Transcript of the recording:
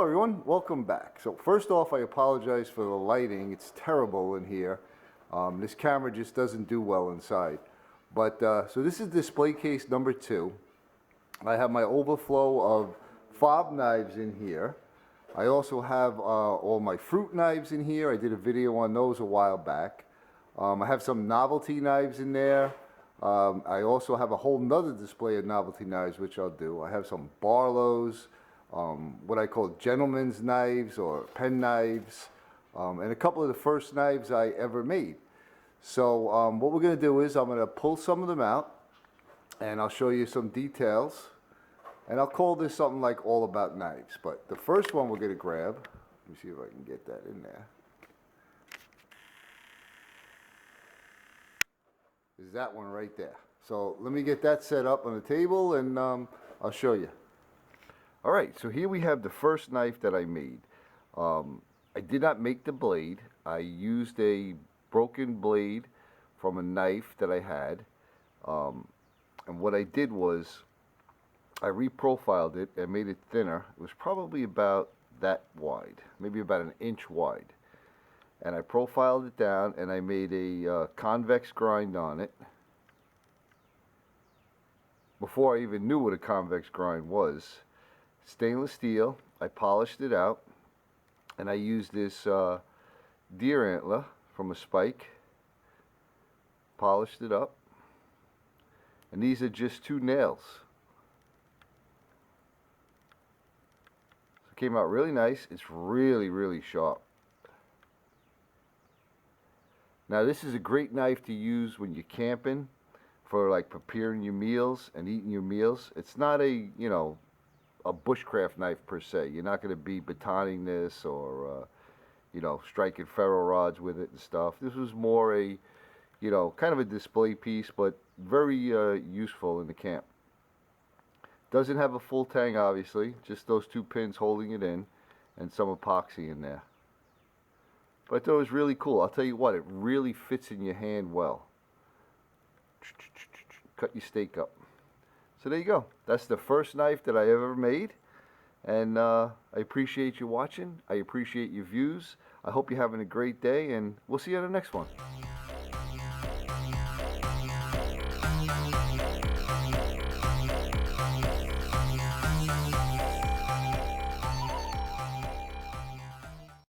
Hello everyone, welcome back. So first off, I apologize for the lighting. It's terrible in here. This camera just doesn't do well inside. But so this is display case number 2. I have my overflow of fob knives in here. I also have all my fruit knives in here. I did a video on those a while back. I have some novelty knives in there. I also have a whole nother display of novelty knives, which I'll do. I have some Barlow's, what I call gentleman's knives or pen knives, and a couple of the first knives I ever made. So what we're going to do is I'm going to pull some of them out and I'll show you some details, and I'll call this something like All About Knives. But the first one we're going to grab, let me see if I can get that in there, is that one right there. So let me get that set up on the table and I'll show you. Alright, so here we have the first knife that I made. I did not make the blade. I used a broken blade from a knife that I had. And what I did was I reprofiled it and made it thinner. It was probably about that wide, maybe about an inch wide. And I profiled it down and I made a convex grind on it. Before I even knew what a convex grind was. Stainless steel. I polished it out, and I used this deer antler from a spike, polished it up, and these are just 2 nails. So it came out really nice. It's really sharp. Now this is a great knife to use when you're camping for like preparing your meals and eating your meals. It's not a, a bushcraft knife per se. You're not going to be batoning this or striking ferro rods with it and stuff. This was more a kind of a display piece, but very useful in the camp. Doesn't have a full tang, obviously, just those 2 pins holding it in and some epoxy in there. But I thought it was really cool. I'll tell you what, it really fits in your hand well. Cut your steak up. So there you go. That's the first knife that I ever made. And I appreciate you watching. I appreciate your views. I hope you're having a great day, and we'll see you on the next one.